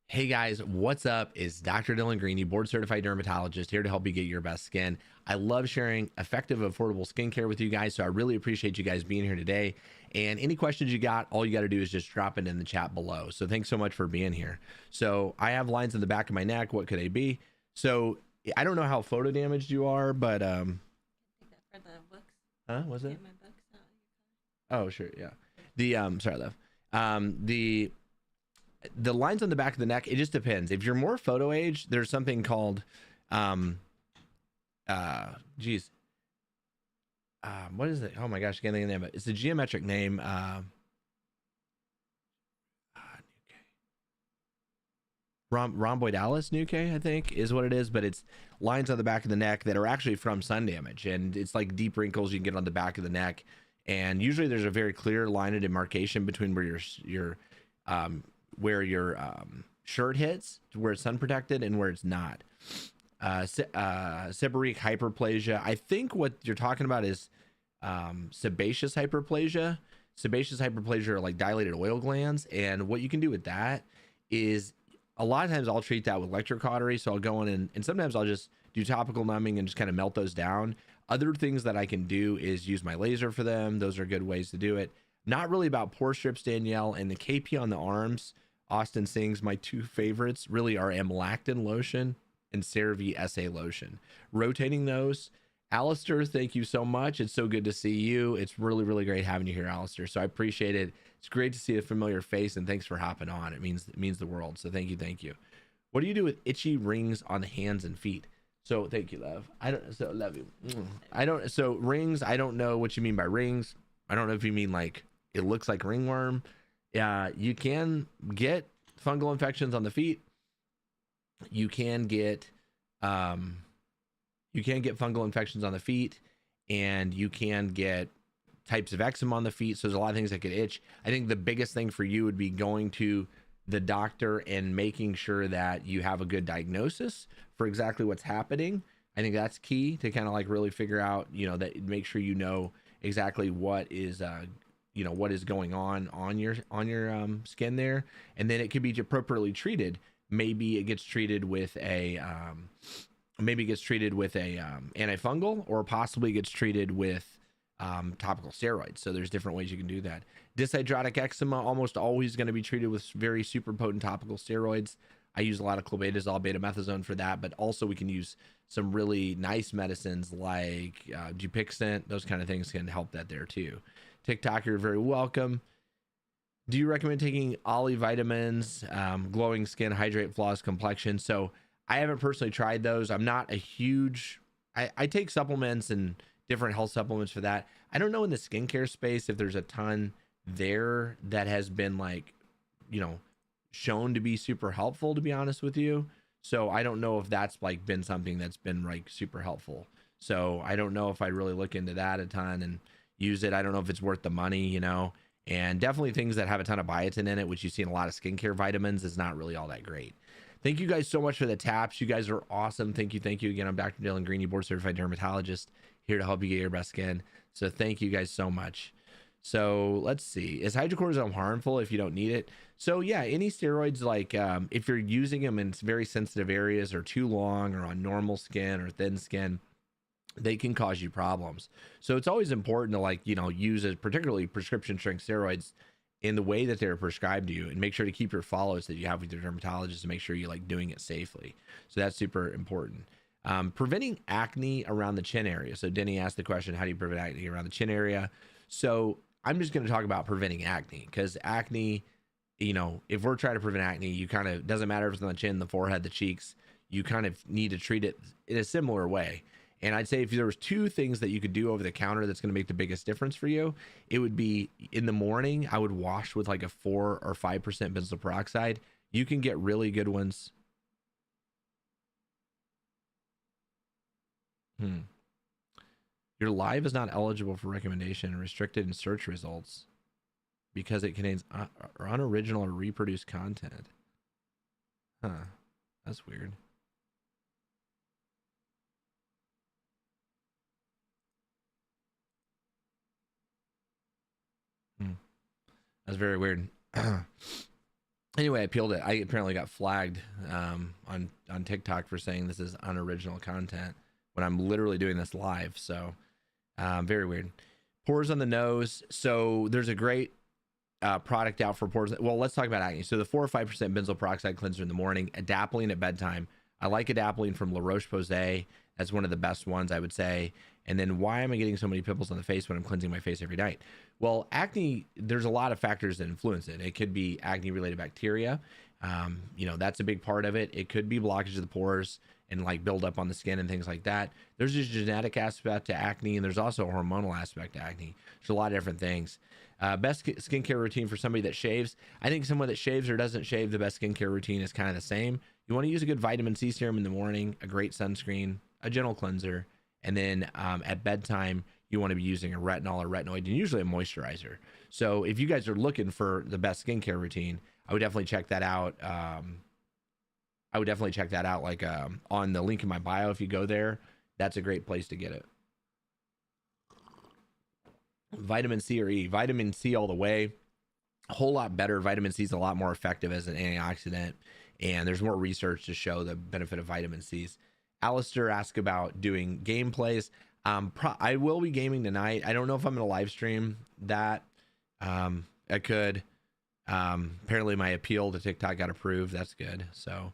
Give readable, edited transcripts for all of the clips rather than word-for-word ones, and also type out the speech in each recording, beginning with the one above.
Hey guys, what's up? It's Dr. Dylan Greeney, board certified dermatologist, here to help you get your best skin. I love sharing effective, affordable skincare with you guys, so I really appreciate you guys being here today. And any questions you got, all you got to do is just drop it in the chat below. So thanks so much for being here. So I have lines in the back of my neck. What could they be? So I don't know how photo damaged you are, but Take that for the books. was it? Get my books out. Oh sure, yeah. The sorry, love. The lines on the back of the neck, it just depends. If you're more photo age, there's something called um geez what is it? Oh my gosh, I can't think of the name of it. It's a geometric name. Rhomboidalis nuchae, I think is what it is, but it's lines on the back of the neck that are actually from sun damage, and it's like deep wrinkles you can get on the back of the neck. And usually there's a very clear line of demarcation between um where your shirt hits, where it's sun protected, and where it's not. Seborrheic hyperplasia. I think what you're talking about is sebaceous hyperplasia. Sebaceous hyperplasia are like dilated oil glands, and what you can do with that is a lot of times I'll treat that with electrocautery. So I'll go in and sometimes I'll just do topical numbing and just kind of melt those down. Other things that I can do is use my laser for them. Those are good ways to do it. Not really about pore strips, Danielle, and the KP on the arms. Austin Singh's my two favorites really are amlactin lotion and CeraVe SA lotion. Rotating those. Alistair, thank you so much. It's so good to see you. It's really, really great having you here, Alistair. So I appreciate it. It's great to see a familiar face, and thanks for hopping on. It means the world. So thank you, thank you. What do you do with itchy rings on the hands and feet? So thank you, love. I don't so love you. I don't so rings. I don't know what you mean by rings. I don't know if you mean like it looks like ringworm. Yeah, you can get fungal infections on the feet. You can get um fungal infections on the feet, and you can get types of eczema on the feet. So there's a lot of things that could itch. I think the biggest thing for you would be going to the doctor and making sure that you have a good diagnosis for exactly what's happening. I think that's key to kind of like really figure out, that make sure exactly what is what is going on your skin there, and then it can be appropriately treated. Maybe it gets treated with a antifungal, or possibly gets treated with topical steroids. So there's different ways you can do that. Dyshydrotic eczema almost always going to be treated with very super potent topical steroids. I use a lot of clobetasol, betamethasone for that, but also we can use some really nice medicines like Dupixent. Those kind of things can help that there too. TikTok, you're very welcome. Do you recommend taking Ollie vitamins, glowing skin, hydrate, flawless complexion? So I haven't personally tried those. I'm not a huge, I take supplements and different health supplements for that. I don't know in the skincare space if there's a ton there that has been like, you know, shown to be super helpful, to be honest with you. So I don't know if that's like been something that's been like super helpful. So I don't know if I really look into that a ton and use it. I don't know if it's worth the money. And definitely things that have a ton of biotin in it, which you see in a lot of skincare vitamins, is not really all that great. Thank you guys so much for the taps. You guys are awesome. Thank you. Thank you again. I'm Dr. Dylan Greeney, board certified dermatologist, here to help you get your best skin. So thank you guys so much. So let's see. Is hydrocortisone harmful if you don't need it? So yeah, any steroids, like if you're using them in very sensitive areas or too long or on normal skin or thin skin, they can cause you problems. So it's always important to use as particularly prescription strength steroids in the way that they're prescribed to you, and make sure to keep your follows that you have with your dermatologist to make sure you're like doing it safely. So that's super important. Preventing acne around the chin area. So Denny asked the question, how do you prevent acne around the chin area? So I'm just going to talk about preventing acne, because acne, if we're trying to prevent acne, you kind of, doesn't matter if it's on the chin, the forehead, the cheeks, you kind of need to treat it in a similar way. And I'd say if there was two things that you could do over the counter that's going to make the biggest difference for you, it would be in the morning, I would wash with like a 4 or 5% benzoyl peroxide. You can get really good ones. Your live is not eligible for recommendation and restricted in search results because it contains unoriginal or reproduced content. Huh. That's weird. That's very weird. Anyway, I peeled it. I apparently got flagged on TikTok for saying this is unoriginal content when I'm literally doing this live. So very weird. Pores on the nose. So there's a great product out for pores. Well, let's talk about acne. So the 4 or 5% benzoyl peroxide cleanser in the morning, adapalene at bedtime. I like adapalene from La Roche-Posay. That's one of the best ones, I would say. And then why am I getting so many pimples on the face when I'm cleansing my face every night? Well, acne, there's a lot of factors that influence it. It could be acne related bacteria. You know, that's a big part of it. It could be blockage of the pores and like build up on the skin and things like that. There's a genetic aspect to acne, and there's also a hormonal aspect to acne. There's a lot of different things. Best skincare routine for somebody that shaves. I think someone that shaves or doesn't shave, the best skincare routine is kind of the same. You want to use a good vitamin C serum in the morning, a great sunscreen, a gentle cleanser, and then at bedtime, you want to be using a retinol or retinoid and usually a moisturizer. So if you guys are looking for the best skincare routine, I would definitely check that out. Like on the link in my bio. If you go there, that's a great place to get it. Vitamin C or E. Vitamin C all the way. A whole lot better. Vitamin C is a lot more effective as an antioxidant, and there's more research to show the benefit of vitamin C's. Alistair asked about doing gameplays. I will be gaming tonight. I don't know if I'm going to live stream that. I could. Apparently my appeal to TikTok got approved. That's good. So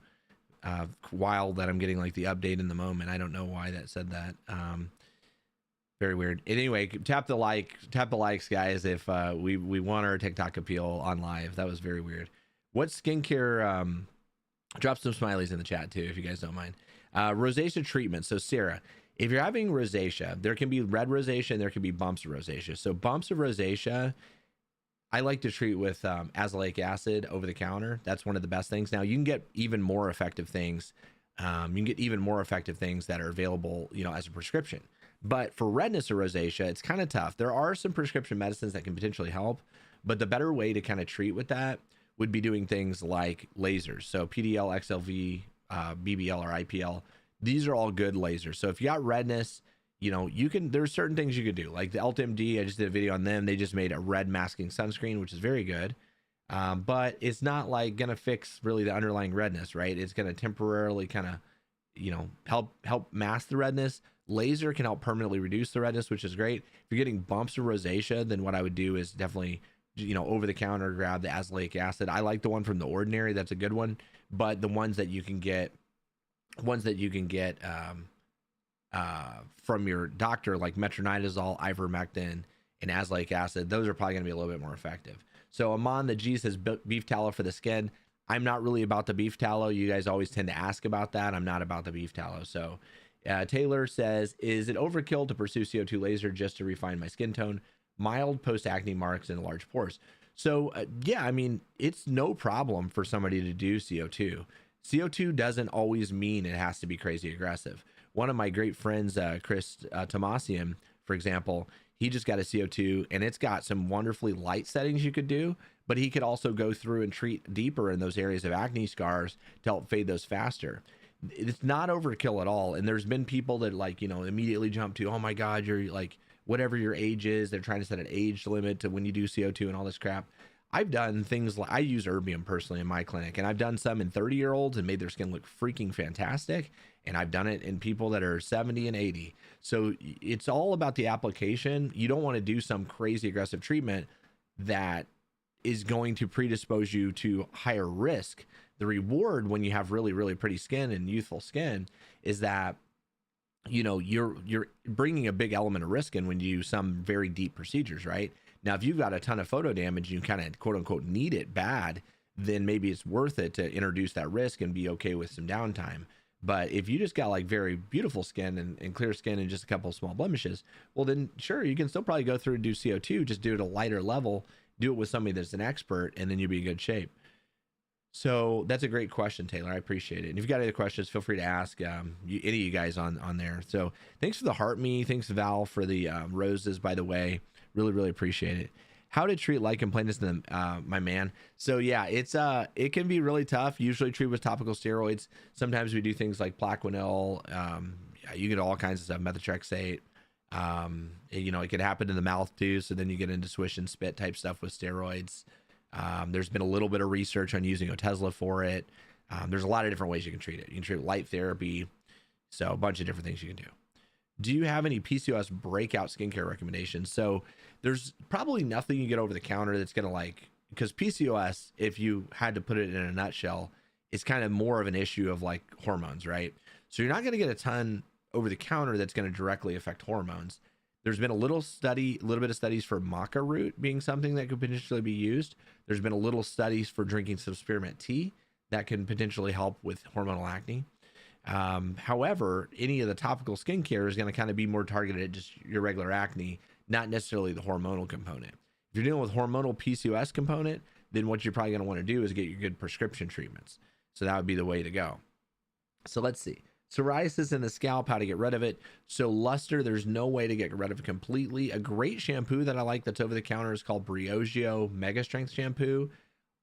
wild that I'm getting like the update in the moment. I don't know why that said that. Very weird. Anyway, tap the likes, guys, if we want our TikTok appeal on live. That was very weird. What skincare? Drop some smileys in the chat too, if you guys don't mind. Rosacea treatment. So Sarah, if you're having rosacea, there can be red rosacea and there can be bumps of rosacea. So bumps of rosacea, I like to treat with azelaic acid over the counter. That's one of the best things. Now you can get even more effective things. You can get even more effective things that are available, you know, as a prescription. But for redness or rosacea, it's kind of tough. There are some prescription medicines that can potentially help, but the better way to kind of treat with that would be doing things like lasers. So PDL, XLV, BBL, or IPL. These are all good lasers. So if you got redness, you know, there's certain things you could do. Like the UltMD, I just did a video on them. They just made a red masking sunscreen, which is very good. But it's not like gonna fix really the underlying redness, right? It's gonna temporarily kind of, you know, help mask the redness. Laser can help permanently reduce the redness, which is great. If you're getting bumps or rosacea, then what I would do is definitely, you know, over the counter, grab the azelaic acid. I like the one from The Ordinary. That's a good one. But the ones that you can get from your doctor, like metronidazole, ivermectin, and azelaic acid, those are probably going to be a little bit more effective. So Amon the G says beef tallow for the skin. I'm not really about the beef tallow. You guys always tend to ask about that. I'm not about the beef tallow. So Taylor says, is it overkill to pursue CO2 laser just to refine my skin tone? Mild post-acne marks and large pores. So yeah, I mean, it's no problem for somebody to do CO2. CO2 doesn't always mean it has to be crazy aggressive. One of my great friends, Chris Tomasian, for example, he just got a CO2 and it's got some wonderfully light settings you could do, but he could also go through and treat deeper in those areas of acne scars to help fade those faster. It's not overkill at all. And there's been people that, like, you know, immediately jump to, oh my God, you're like, whatever your age is, they're trying to set an age limit to when you do CO2 and all this crap. I've done things like, I use erbium personally in my clinic, and I've done some in 30-year-olds and made their skin look freaking fantastic. And I've done it in people that are 70 and 80. So it's all about the application. You don't want to do some crazy aggressive treatment that is going to predispose you to higher risk. The reward when you have really, really pretty skin and youthful skin is that, you know, you're bringing a big element of risk in when you do some very deep procedures, right? Now, if you've got a ton of photo damage, you kind of quote unquote need it bad, then maybe it's worth it to introduce that risk and be okay with some downtime. But if you just got like very beautiful skin and clear skin and just a couple of small blemishes, well, then sure, you can still probably go through and do CO2, just do it at a lighter level, do it with somebody that's an expert, and then you'll be in good shape. So that's a great question, Taylor. I appreciate it. And if you've got any questions, feel free to ask any of you guys on there. So thanks for the heart me. Thanks, Val, for the roses, by the way. Really, really appreciate it. How to treat lichen planus in my man. So yeah, it can be really tough. Usually treat with topical steroids. Sometimes we do things like Plaquenil. You get all kinds of stuff, methotrexate. You know, it could happen in the mouth too. So then you get into swish and spit type stuff with steroids. There's been a little bit of research on using Otezla for it. There's a lot of different ways you can treat it. You can treat it with light therapy. So a bunch of different things you can do. Do you have any PCOS breakout skincare recommendations? So there's probably nothing you get over the counter that's going to like, because PCOS, if you had to put it in a nutshell, is kind of more of an issue of like hormones, right? So you're not going to get a ton over the counter that's going to directly affect hormones. There's been a little bit of studies for maca root being something that could potentially be used. There's been a little studies for drinking some spearmint tea that can potentially help with hormonal acne. However, any of the topical skincare is going to kind of be more targeted at just your regular acne, not necessarily the hormonal component. If you're dealing with hormonal PCOS component, then what you're probably going to want to do is get your good prescription treatments. So that would be the way to go. So let's see. Psoriasis in the scalp, how to get rid of it. So luster, there's no way to get rid of it completely. A great shampoo that I like that's over the counter is called Briogeo Mega Strength Shampoo.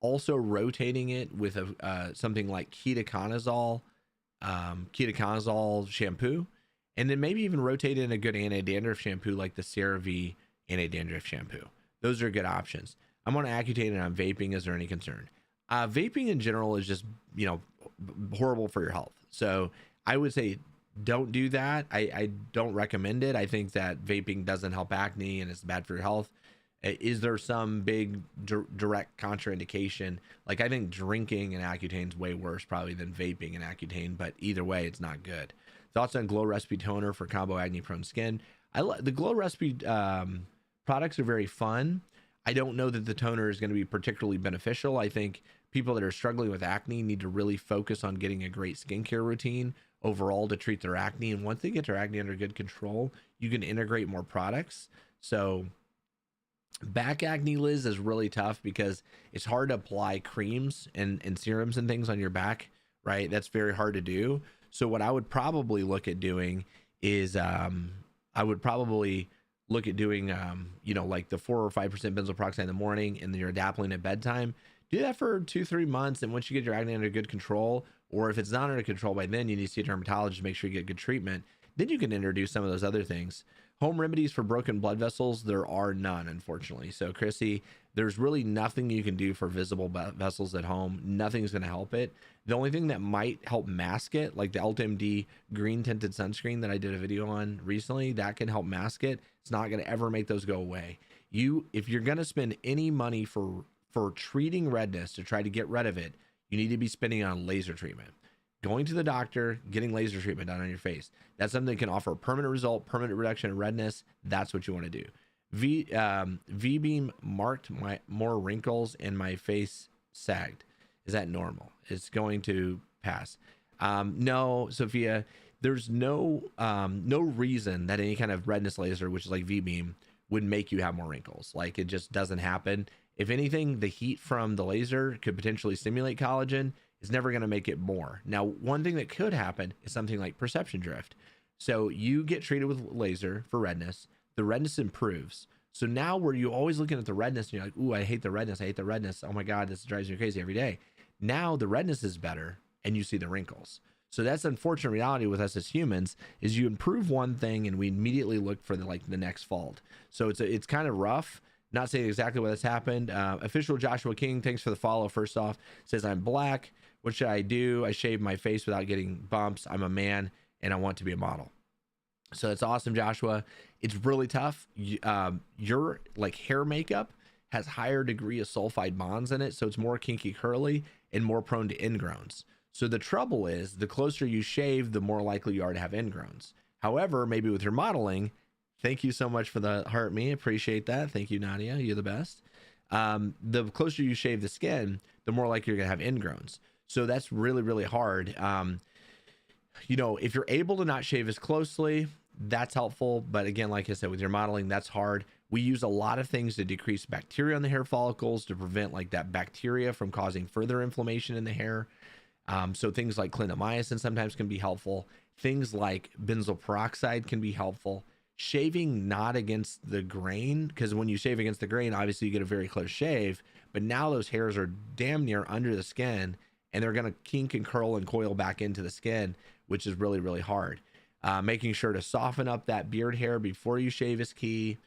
Also rotating it with something like ketoconazole shampoo, and then maybe even rotate in a good anti-dandruff shampoo like the CeraVe anti-dandruff shampoo. Those are good options. I'm on Accutane and I'm vaping. Is there any concern? Vaping in general is just, horrible for your health. So I would say don't do that. I don't recommend it. I think that vaping doesn't help acne and it's bad for your health. Is there some big direct contraindication? Like I think drinking an Accutane is way worse probably than vaping an Accutane, but either way, it's not good. Thoughts on Glow Recipe Toner for combo acne prone skin? The Glow Recipe products are very fun. I don't know that the toner is going to be particularly beneficial. I think people that are struggling with acne need to really focus on getting a great skincare routine overall to treat their acne. And once they get their acne under good control, you can integrate more products. So back acne, Liz, is really tough because it's hard to apply creams and serums and things on your back, right? That's very hard to do. So what I would probably look at doing is like the 4 or 5% benzoyl peroxide in the morning and then you're adapalene at bedtime. Do that for 2-3 months, and once you get your acne under good control, or if it's not under control by then, you need to see a dermatologist to make sure you get good treatment. Then you can introduce some of those other things. Home remedies for broken blood vessels, there are none, unfortunately. So Chrissy, there's really nothing you can do for visible vessels at home. Nothing's going to help it. The only thing that might help mask it, like the SwoleMD green tinted sunscreen that I did a video on recently, that can help mask it. It's not going to ever make those go away. If you're going to spend any money for treating redness to try to get rid of it, you need to be spending on laser treatment. Going to the doctor, getting laser treatment done on your face. That's something that can offer a permanent result, permanent reduction in redness. That's what you want to do. V-beam marked more wrinkles and my face sagged. Is that normal? It's going to pass. No, Sophia, there's no reason that any kind of redness laser, which is like V-beam, would make you have more wrinkles. Like it just doesn't happen. If anything, the heat from the laser could potentially stimulate collagen. It's never going to make it more. Now, one thing that could happen is something like perception drift. So you get treated with laser for redness. The redness improves. So now where you're always looking at the redness and you're like, ooh, I hate the redness. I hate the redness. Oh my God, this drives me crazy every day. Now the redness is better and you see the wrinkles. So that's the unfortunate reality with us as humans is you improve one thing and we immediately look for the next fault. So it's kind of rough. Not saying exactly what has happened. Official Joshua King, thanks for the follow. First off, says I'm black. What should I do? I shave my face without getting bumps. I'm a man and I want to be a model. So that's awesome, Joshua. It's really tough. Your like hair makeup has higher degree of sulfide bonds in it. So it's more kinky curly and more prone to ingrowns. So the trouble is the closer you shave, the more likely you are to have ingrowns. However, maybe with your modeling, thank you so much for the heart me. Appreciate that. Thank you, Nadia. You're the best. The closer you shave the skin, the more likely you're going to have ingrowns. So that's really, really hard. If you're able to not shave as closely, that's helpful. But again, like I said, with your modeling, that's hard. We use a lot of things to decrease bacteria on the hair follicles to prevent like that bacteria from causing further inflammation in the hair. So things like clindamycin sometimes can be helpful. Things like benzoyl peroxide can be helpful. Shaving not against the grain, because when you shave against the grain, obviously you get a very close shave, but now those hairs are damn near under the skin and they're going to kink and curl and coil back into the skin, which is really, really hard. Making sure to soften up that beard hair before you shave is key.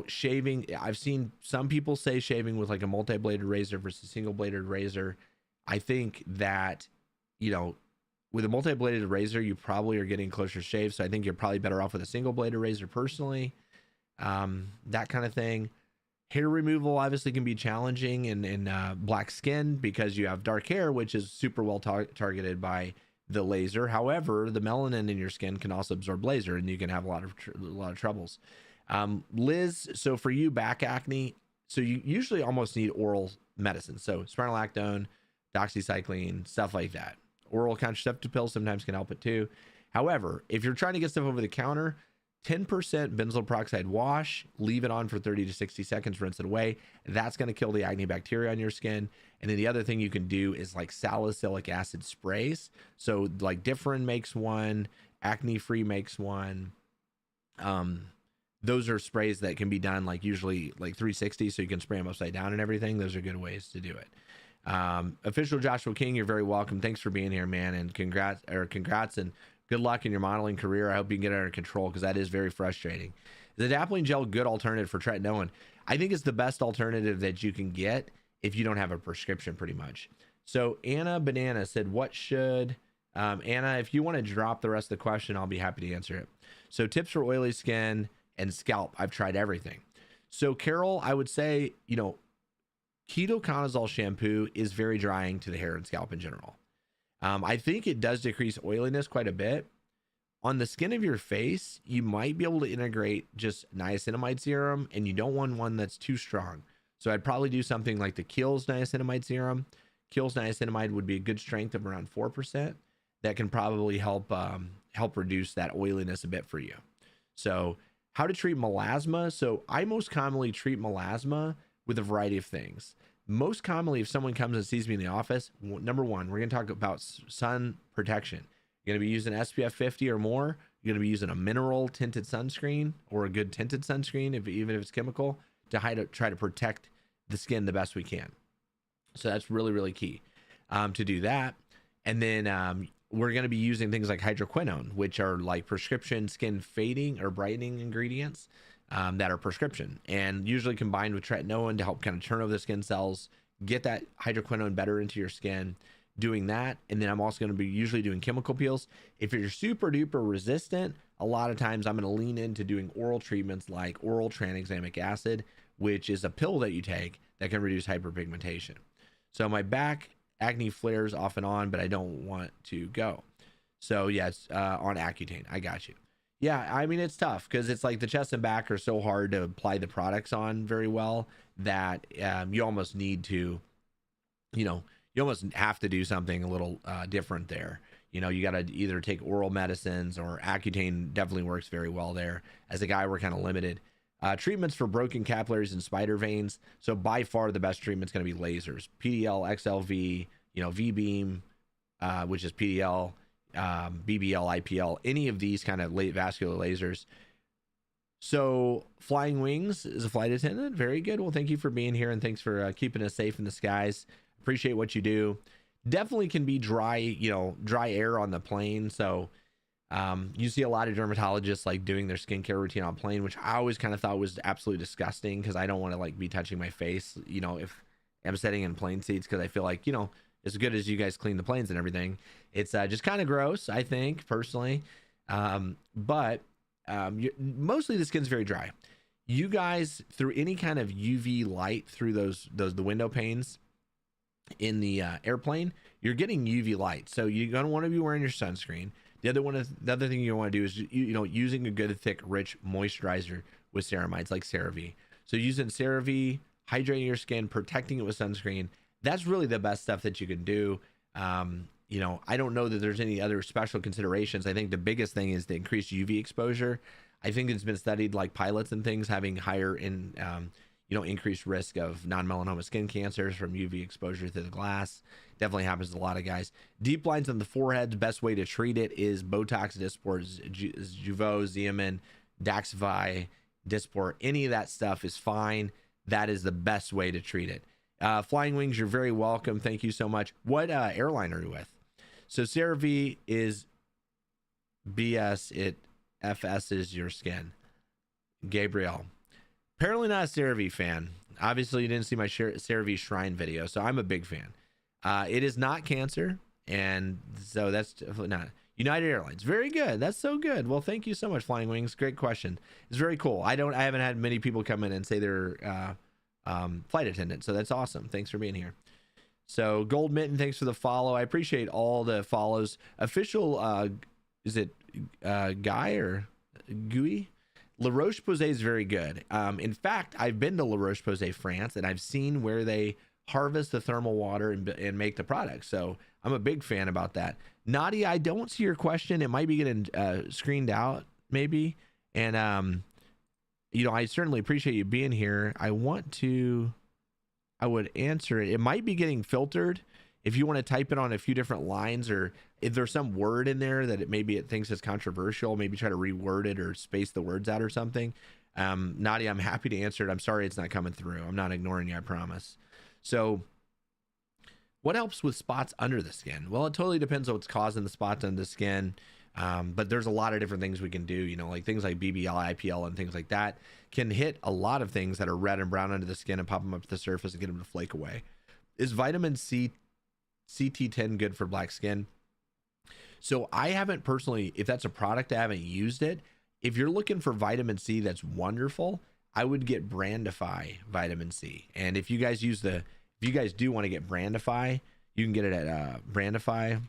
Shaving, I've seen some people say shaving with like a multi-bladed razor versus single bladed razor. I think that, you know, with a multi-bladed razor, you probably are getting closer shave. So I think you're probably better off with a single bladed razor personally. That kind of thing. Hair removal obviously can be challenging in black skin because you have dark hair, which is super well targeted by the laser. However, the melanin in your skin can also absorb laser, and you can have a lot of troubles. Liz, so for you, back acne, so you usually almost need oral medicine. So spironolactone, doxycycline, stuff like that. Oral contraceptive pills sometimes can help it too. However, if you're trying to get stuff over the counter, 10% benzoyl peroxide wash, leave it on for 30 to 60 seconds, rinse it away. That's going to kill the acne bacteria on your skin. And then the other thing you can do is like salicylic acid sprays. So like Differin makes one, Acne Free makes one. Those are sprays that can be done like usually like 360, so you can spray them upside down and everything. Those are good ways to do it. Official Joshua King, you're very welcome. Thanks for being here, man, and congrats and good luck in your modeling career. I hope you can get it under control because that is very frustrating. Is the adapalene gel good alternative for tretinoin? I think it's the best alternative that you can get if you don't have a prescription, pretty much. So Anna Banana said, what should Anna, if you want to drop the rest of the question, I'll be happy to answer it. So tips for oily skin and scalp. I've tried everything. So Carol, I would say, ketoconazole shampoo is very drying to the hair and scalp in general. I think it does decrease oiliness quite a bit. On the skin of your face, you might be able to integrate just niacinamide serum, and you don't want one that's too strong. So I'd probably do something like the Kiehl's niacinamide serum. Kiehl's niacinamide would be a good strength of around 4%. That can probably help reduce that oiliness a bit for you. So how to treat melasma. So I most commonly treat melasma with a variety of things. Most commonly, if someone comes and sees me in the office, number one, we're going to talk about sun protection. You're going to be using SPF 50 or more. You're going to be using a mineral tinted sunscreen or a good tinted sunscreen, even if it's chemical, to try to protect the skin the best we can. So that's really, really key to do that. And then we're going to be using things like hydroquinone, which are like prescription skin fading or brightening ingredients that are prescription, and usually combined with tretinoin to help kind of turn over the skin cells, get that hydroquinone better into your skin, doing that. And then I'm also going to be usually doing chemical peels. If you're super duper resistant, a lot of times I'm going to lean into doing oral treatments like oral tranexamic acid, which is a pill that you take that can reduce hyperpigmentation. So my back acne flares off and on, but I don't want to go. So yes, on Accutane, I got you. Yeah, I mean, it's tough because it's like the chest and back are so hard to apply the products on very well that you almost need to, you almost have to do something a little different there. You got to either take oral medicines, or Accutane definitely works very well there. As a guy, we're kind of limited. Treatments for broken capillaries and spider veins. So by far the best treatment is going to be lasers. PDL, XLV, V-beam, which is PDL, BBL, IPL, any of these kind of late vascular lasers. So Flying Wings is a flight attendant. Very good. Well, thank you for being here, and thanks for keeping us safe in the skies. Appreciate what you do. Definitely can be dry, dry air on the plane. So you see a lot of dermatologists like doing their skincare routine on plane, which I always kind of thought was absolutely disgusting because I don't want to like be touching my face, if I'm sitting in plane seats, because I feel like, as good as you guys clean the planes and everything, it's just kind of gross, I think, personally. But mostly the skin's very dry. You guys, through any kind of UV light through the window panes in the airplane, you're getting UV light. So you're going to want to be wearing your sunscreen. The other thing you want to do is, using a good, thick, rich moisturizer with ceramides like CeraVe. So using CeraVe, hydrating your skin, protecting it with sunscreen, that's really the best stuff that you can do. I don't know that there's any other special considerations. I think the biggest thing is the increased UV exposure. I think it's been studied like pilots and things having higher increased risk of non-melanoma skin cancers from UV exposure to the glass. Definitely happens to a lot of guys. Deep lines on the forehead, the best way to treat it is Botox, Dysport, Jeuveau, Xeomin, Daxify, Dysport. Any of that stuff is fine. That is the best way to treat it. Flying Wings, you're very welcome. Thank you so much. What airline are you with? So CeraVe is BS. It FS is your skin. Gabriel. Apparently not a CeraVe fan. Obviously, you didn't see my CeraVe Shrine video, so I'm a big fan. It is not cancer, and so that's not United Airlines. Very good. That's so good. Well, thank you so much, Flying Wings. Great question. It's very cool. I haven't had many people come in and say they're flight attendant, so that's awesome. Thanks for being here. So Gold Mitten, thanks for the follow. I appreciate all the follows. Official, is it Guy or Gui? La Roche-Posay is very good. In fact, I've been to La Roche-Posay, France, and I've seen where they harvest the thermal water and make the product. So I'm a big fan about that. Nadia, I don't see your question. It might be getting screened out, maybe. And, you know, I certainly appreciate you being here. I would answer it. It might be getting filtered. If you want to type it on a few different lines, or if there's some word in there that it thinks is controversial, maybe try to reword it or space the words out or something. Nadia, I'm happy to answer it. I'm sorry it's not coming through. I'm not ignoring you, I promise. So what helps with spots under the skin? Well, it totally depends on what's causing the spots under the skin. But there's a lot of different things we can do, you know, like things like BBL, IPL, and things like that can hit a lot of things that are red and brown under the skin and pop them up to the surface and get them to flake away. Is vitamin C CT10 good for black skin? So I haven't personally, if that's a product, I haven't used it. If you're looking for vitamin C that's wonderful, I would get Brandify vitamin C. And if you guys do want to get Brandify, you can get it at Brandify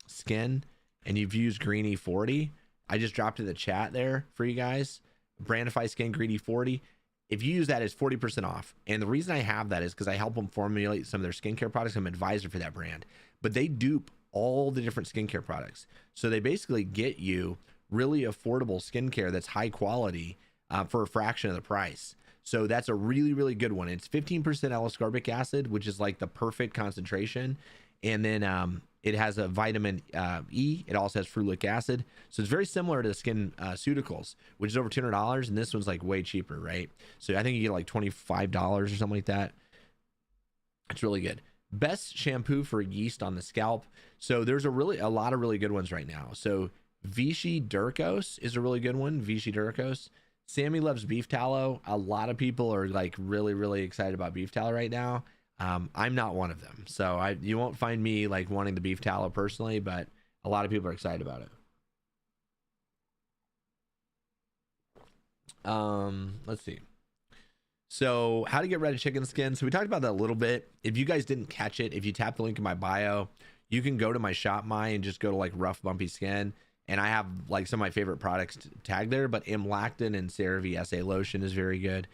Skin, and you've used Greeney 40. I just dropped in the chat there for you guys. Brandify Skin Greeney 40. If you use that, it's 40% off. And the reason I have that is because I help them formulate some of their skincare products. I'm an advisor for that brand, but they dupe all the different skincare products. So they basically get you really affordable skincare that's high quality for a fraction of the price. So that's a really, really good one. It's 15% L-ascorbic acid, which is like the perfect concentration. And then it has a vitamin E. It also has ferulic acid. So it's very similar to the skin Ceuticals, which is over $200. And this one's like way cheaper, right? So I think you get like $25 or something like that. It's really good. Best shampoo for yeast on the scalp. So there's a lot of really good ones right now. So Vichy Durkos is a really good one. Vichy Durkos. Sammy loves beef tallow. A lot of people are like really, really excited about beef tallow right now. I'm not one of them. So you won't find me like wanting the beef tallow personally, but a lot of people are excited about it. Let's see. So how to get rid of chicken skin. So we talked about that a little bit. If you guys didn't catch it, if you tap the link in my bio, you can go to my shop and just go to like rough bumpy skin. And I have like some of my favorite products tagged there, but Imlactin and CeraVe SA lotion is very good.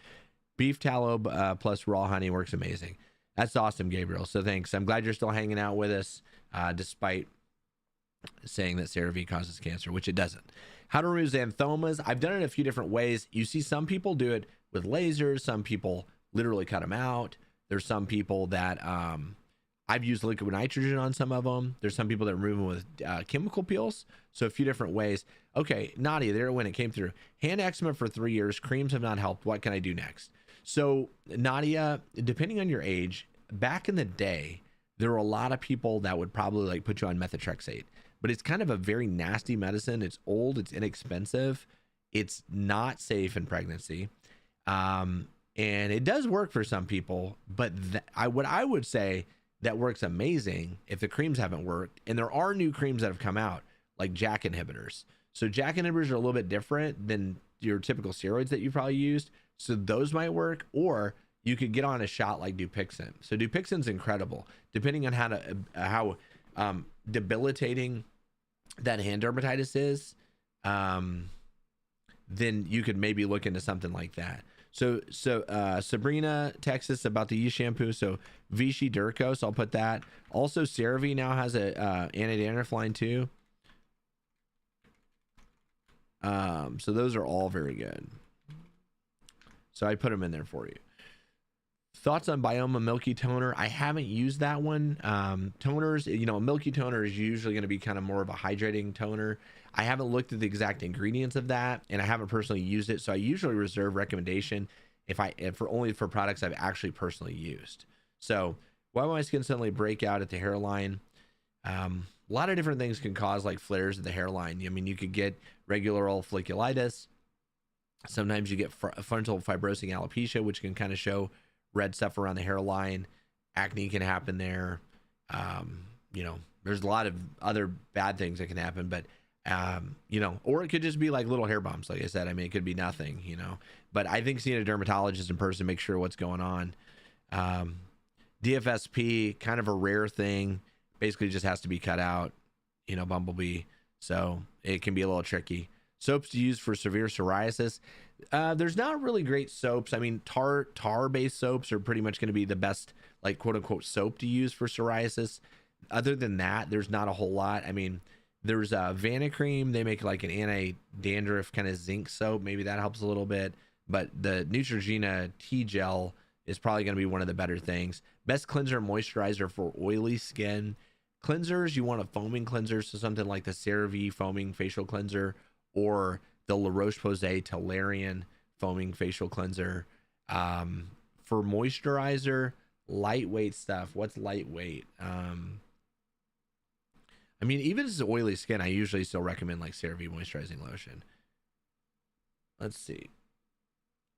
Beef tallow plus raw honey works amazing. That's awesome, Gabriel. So thanks. I'm glad you're still hanging out with us, despite saying that CeraVe causes cancer, which it doesn't. How to remove xanthomas. I've done it a few different ways. You see some people do it with lasers. Some people literally cut them out. There's some people that I've used liquid nitrogen on some of them. There's some people that remove them with chemical peels. So a few different ways. Okay, Nadia, there when it came through. Hand eczema for 3 years. Creams have not helped. What can I do next? So Nadia, depending on your age, back in the day, there were a lot of people that would probably like put you on methotrexate, but it's kind of a very nasty medicine. It's old, it's inexpensive, it's not safe in pregnancy. And it does work for some people, but what I would say that works amazing if the creams haven't worked, and there are new creams that have come out like JAK inhibitors. So JAK inhibitors are a little bit different than your typical steroids that you probably used. So those might work, or you could get on a shot like Dupixent. So Dupixent's incredible, depending on how debilitating that hand dermatitis is. Then you could maybe look into something like that. So Sabrina texts us about the yeast shampoo. So Vichy Durkos, I'll put that. Also, CeraVe now has a anti-dandruff line too. So those are all very good. So I put them in there for you. Thoughts on Bioma Milky Toner? I haven't used that one. Toners, you know, a Milky Toner is usually going to be kind of more of a hydrating toner. I haven't looked at the exact ingredients of that, and I haven't personally used it. So I usually reserve recommendation only for products I've actually personally used. So why will my skin suddenly break out at the hairline? A lot of different things can cause like flares at the hairline. I mean, you could get regular old folliculitis. Sometimes you get frontal fibrosing alopecia, which can kind of show red stuff around the hairline. Acne can happen there. You know, there's a lot of other bad things that can happen, but you know, or it could just be like little hair bumps. Like I said, I mean, it could be nothing, you know, but I think seeing a dermatologist in person, make sure what's going on. DFSP, kind of a rare thing, basically just has to be cut out, you know, bumblebee. So it can be a little tricky. Soaps to use for severe psoriasis. There's not really great soaps. I mean, tar based soaps are pretty much going to be the best, like, quote unquote soap to use for psoriasis. Other than that, there's not a whole lot. I mean, there's Vanicream. They make like an anti-dandruff kind of zinc soap. Maybe that helps a little bit. But the Neutrogena tea gel is probably going to be one of the better things. Best cleanser and moisturizer for oily skin. Cleansers, you want a foaming cleanser, so something like the CeraVe foaming facial cleanser or the La Roche-Posay Tolerian foaming facial cleanser. For moisturizer, lightweight stuff. What's lightweight? I mean, even if it's oily skin, I usually still recommend like CeraVe moisturizing lotion. Let's see.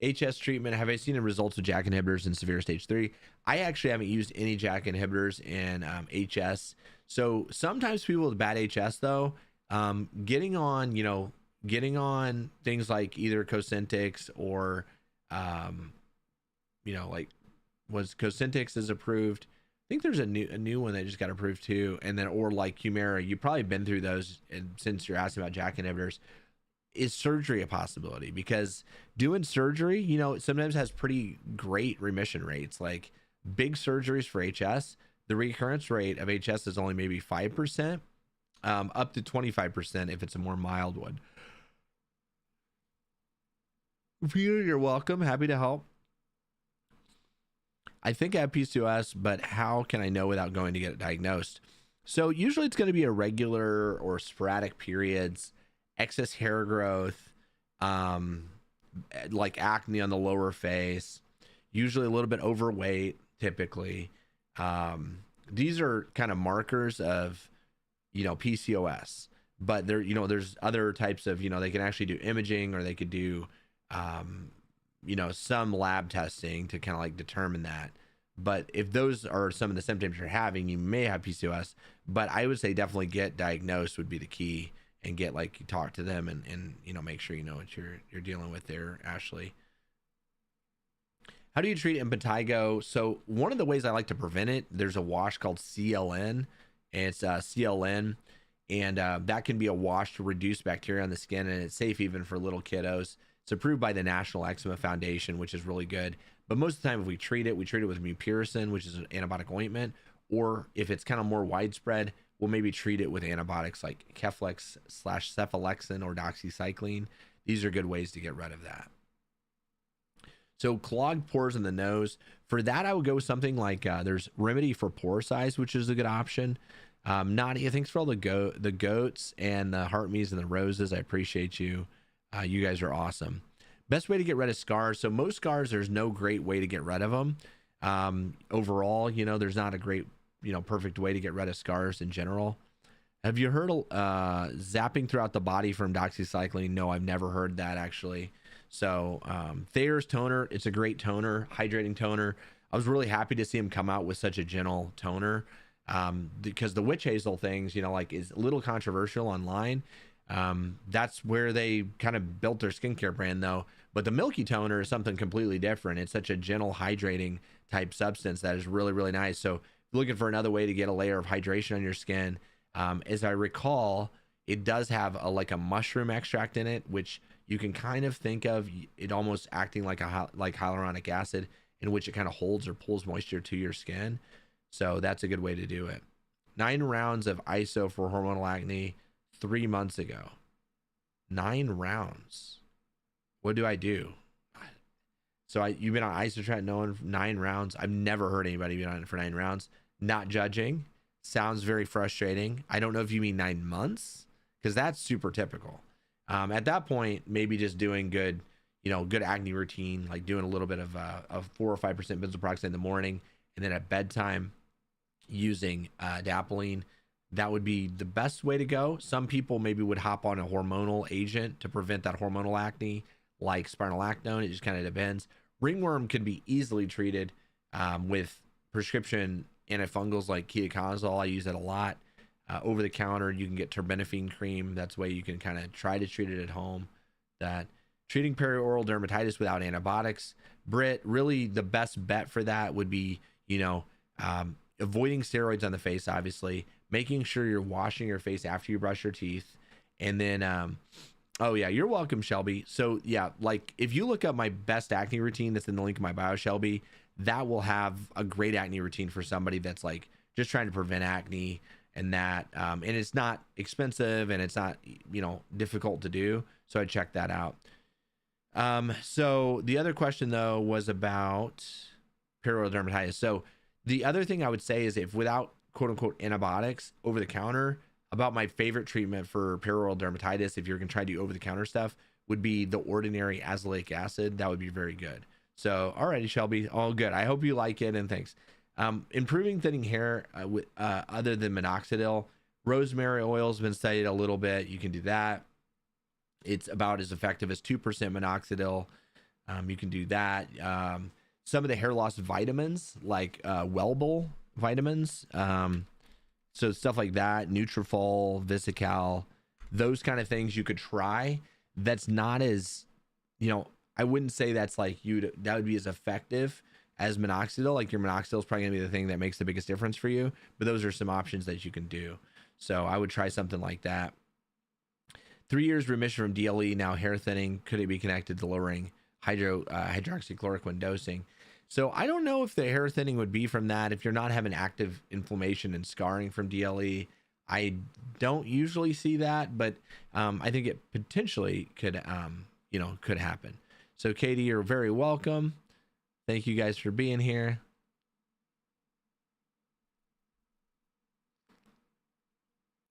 HS treatment. Have I seen the results of JAK inhibitors in severe stage 3? I actually haven't used any JAK inhibitors in HS. So sometimes people with bad HS though, getting on things like either Cosentyx or, you know, like was Cosentyx is approved. I think there's a new one that just got approved too. And then, or like Humira, you've probably been through those. And since you're asking about JAK inhibitors, is surgery a possibility? Because doing surgery, you know, sometimes has pretty great remission rates. Like big surgeries for HS, the recurrence rate of HS is only maybe 5%, up to 25% if it's a more mild one. Peter, you're welcome. Happy to help. I think I have PCOS, but how can I know without going to get it diagnosed? So usually it's going to be irregular or sporadic periods, excess hair growth, like acne on the lower face, usually a little bit overweight, typically. These are kind of markers of, you know, PCOS, but there, you know, there's other types of, you know, they can actually do imaging, or they could do, you know, some lab testing to kind of like determine that. But if those are some of the symptoms you're having, you may have PCOS. But I would say definitely get diagnosed would be the key, and get like, you talk to them and you know, make sure you know what you're dealing with there, Ashley. How do you treat impetigo? So one of the ways I like to prevent it, there's a wash called CLN, and it's CLN, and that can be a wash to reduce bacteria on the skin, and it's safe even for little kiddos. It's approved by the National Eczema Foundation, which is really good. But most of the time, if we treat it with mupirocin, which is an antibiotic ointment, or if it's kind of more widespread, we'll maybe treat it with antibiotics like Keflex/cephalexin or doxycycline. These are good ways to get rid of that. So clogged pores in the nose, for that I would go with something like there's Remedy for Pore Size, which is a good option. Nadia, thanks for all the goats and the heart me's and the roses. I appreciate you. You guys are awesome. Best way to get rid of scars. So most scars, there's no great way to get rid of them. Overall, you know, there's not a great, you know, perfect way to get rid of scars in general. Have you heard zapping throughout the body from doxycycline? No, I've never heard that actually. So Thayer's toner, it's a great toner, hydrating toner. I was really happy to see him come out with such a gentle toner, because the witch hazel things, you know, like, is a little controversial online. That's where they kind of built their skincare brand though. But the milky toner is something completely different. It's such a gentle hydrating type substance that is really, really nice. So if you're looking for another way to get a layer of hydration on your skin, as I recall, it does have like a mushroom extract in it, which you can kind of think of it almost acting like hyaluronic acid, in which it kind of holds or pulls moisture to your skin. So that's a good way to do it. 9 rounds of ISO for hormonal acne 3 months ago. 9 rounds. What do I do? So you've been on isotretinoin 9 rounds. I've never heard anybody be on it for 9 rounds. Not judging. Sounds very frustrating. I don't know if you mean 9 months, because that's super typical. At that point, maybe just doing good, you know, good acne routine, like doing a little bit of 4 or 5% benzoyl peroxide in the morning, and then at bedtime using adapalene. That would be the best way to go. Some people maybe would hop on a hormonal agent to prevent that hormonal acne, like spironolactone. It just kind of depends. Ringworm can be easily treated with prescription antifungals like ketoconazole. I use that a lot. Over the counter, you can get terbinafine cream. That's the way you can kind of try to treat it at home. That treating perioral dermatitis without antibiotics, Britt, really the best bet for that would be, avoiding steroids on the face, obviously, making sure you're washing your face after you brush your teeth. And then, oh yeah, you're welcome, Shelby. So yeah, like if you look up my best acne routine that's in the link in my bio, Shelby, that will have a great acne routine for somebody that's like just trying to prevent acne and that. And it's not expensive and it's not, difficult to do. So I checked that out. So the other question though was about perioral dermatitis. So the other thing I would say is if without quote unquote antibiotics over the counter, about my favorite treatment for perioral dermatitis, if you're going to try to do over the counter stuff, would be the ordinary azelaic acid. That would be very good. So, alrighty, Shelby, all good. I hope you like it and thanks. Improving thinning hair with other than minoxidil, rosemary oil has been studied a little bit. You can do that. It's about as effective as 2% minoxidil. You can do that. Some of the hair loss vitamins like Wellbul vitamins. So stuff like that, Nutrafol, Visical, those kind of things you could try. That's not as, I wouldn't say that's like that would be as effective as minoxidil. Like your minoxidil is probably gonna be the thing that makes the biggest difference for you, but those are some options that you can do. So I would try something like that. 3 years remission from DLE, now hair thinning. Could it be connected to lowering hydroxychloroquine dosing? So I don't know if the hair thinning would be from that. If you're not having active inflammation and scarring from DLE, I don't usually see that, but I think it potentially could, could happen. So Katie, you're very welcome. Thank you guys for being here.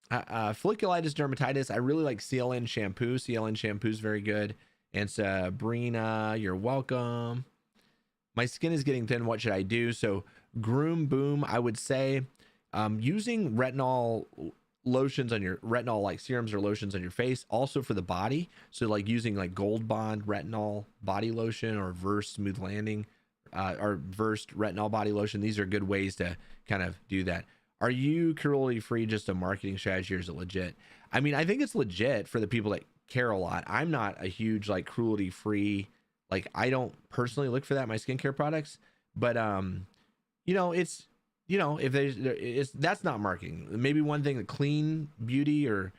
Folliculitis dermatitis. I really like CLN shampoo. CLN shampoo is very good. And Sabrina, you're welcome. My skin is getting thin. What should I do? So Groom Boom, I would say using retinol lotions on your retinol like serums or lotions on your face, also for the body. So like using like Gold Bond retinol body lotion or Versed Smooth Landing or Versed retinol body lotion. These are good ways to kind of do that. Are you cruelty free just a marketing strategy or is it legit? I mean, I think it's legit for the people that care a lot. I'm not a huge like cruelty free, like I don't personally look for that in my skincare products, but it's if it's that's not marketing. Maybe one thing, the clean beauty or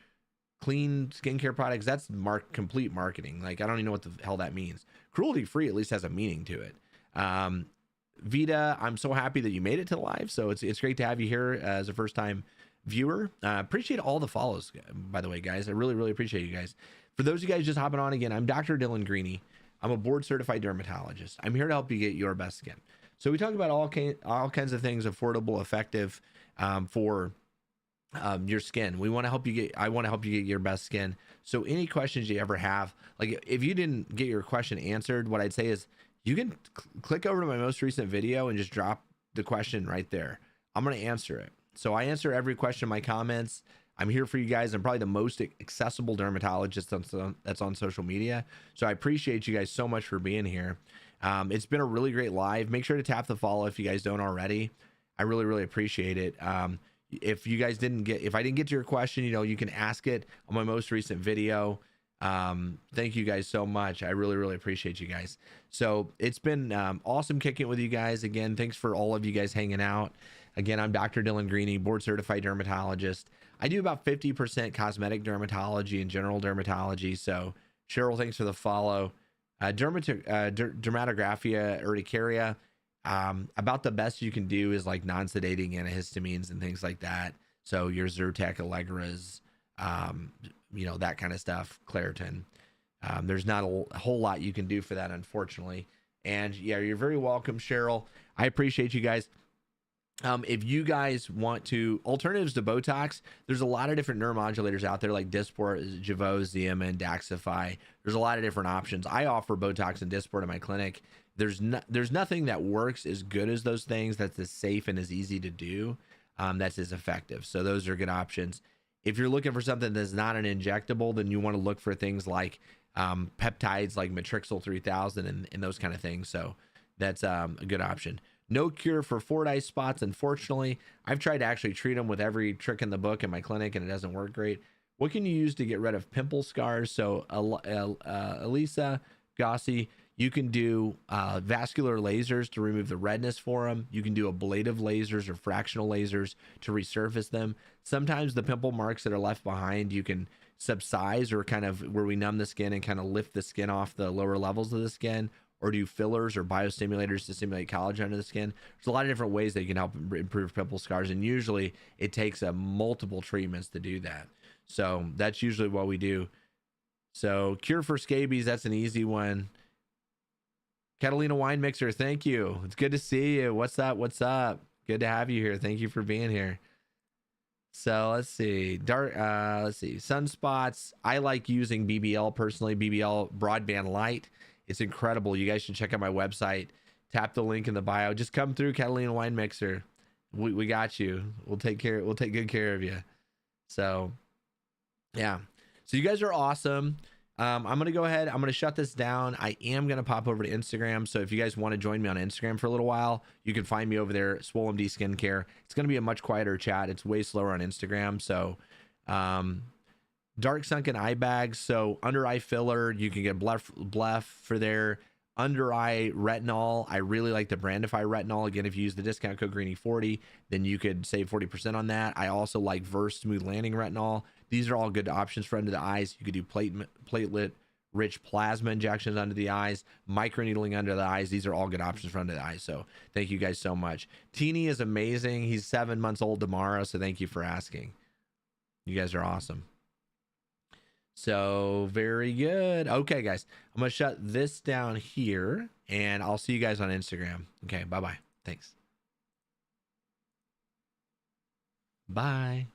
clean skincare products, that's complete marketing. Like I don't even know what the hell that means. Cruelty free at least has a meaning to it. Vita, I'm so happy that you made it to live. So it's great to have you here as a first time viewer. Appreciate all the follows, by the way, guys. I really, really appreciate you guys. For those of you guys just hopping on again, I'm Dr. Dylan Greeney. I'm a board certified dermatologist. I'm here to help you get your best skin. So we talk about all kinds of things affordable, effective for your skin. I want to help you get your best skin. So any questions you ever have, like if you didn't get your question answered, what I'd say is you can click over to my most recent video and just drop the question right there. I'm going to answer it. So I answer every question in my comments. I'm here for you guys. I'm probably the most accessible dermatologist that's on social media. So I appreciate you guys so much for being here. It's been a really great live. Make sure to tap the follow if you guys don't already. I really, really appreciate it. If you guys if I didn't get to your question, you can ask it on my most recent video. Thank you guys so much. I really, really appreciate you guys. So it's been awesome kicking it with you guys. Again, thanks for all of you guys hanging out. Again, I'm Dr. Dylan Greeney, board certified dermatologist. I do about 50% cosmetic dermatology and general dermatology. So Cheryl, thanks for the follow. Dermatographia urticaria, about the best you can do is like non-sedating antihistamines and things like that. So your Zyrtec, Allegras, that kind of stuff, Claritin. There's not a whole lot you can do for that, unfortunately. And yeah, you're very welcome, Cheryl. I appreciate you guys. If you guys want alternatives to Botox, there's a lot of different neuromodulators out there like Dysport, Jeuveau, Xeomin, Daxxify. There's a lot of different options. I offer Botox and Dysport in my clinic. There's nothing that works as good as those things, that's as safe and as easy to do, that's as effective. So those are good options. If you're looking for something that's not an injectable, then you want to look for things like peptides like Matrixyl 3000 and those kind of things. So that's a good option. No cure for Fordyce spots, unfortunately. I've tried to actually treat them with every trick in the book in my clinic, and it doesn't work great. What can you use to get rid of pimple scars? So, Elisa Gossi, you can do vascular lasers to remove the redness for them. You can do ablative lasers or fractional lasers to resurface them. Sometimes the pimple marks that are left behind, you can subsize, or kind of where we numb the skin and kind of lift the skin off the lower levels of the skin, or do fillers or biostimulators to stimulate collagen under the skin. There's a lot of different ways that you can help improve pimple scars, and usually it takes multiple treatments to do that. So that's usually what we do. So cure for scabies, that's an easy one. Catalina Wine Mixer, thank you. It's good to see you. What's up? What's up? Good to have you here. Thank you for being here. So let's see. Sunspots. I like using BBL personally. BBL Broadband Light. It's incredible. You guys should check out my website. Tap the link in the bio. Just come through, Catalina Wine Mixer. We got you. We'll take good care of you. So yeah. So you guys are awesome. I'm going to go ahead. I'm going to shut this down. I am going to pop over to Instagram. So if you guys want to join me on Instagram for a little while, you can find me over there, SwoleMD Skincare. It's going to be a much quieter chat. It's way slower on Instagram. So, dark sunken eye bags. So under eye filler, you can get bluff for their under eye retinol. I really like the Brandify retinol. Again, if you use the discount code Greeney40, then you could save 40% on that. I also like Verse Smooth Landing retinol. These are all good options for under the eyes. You could do platelet rich plasma injections under the eyes, microneedling under the eyes. These are all good options for under the eyes. So thank you guys so much. Teeny is amazing. He's 7 months old tomorrow. So thank you for asking. You guys are awesome. So very good. Okay, guys, I'm going to shut this down here, and I'll see you guys on Instagram. Okay, bye-bye. Thanks. Bye.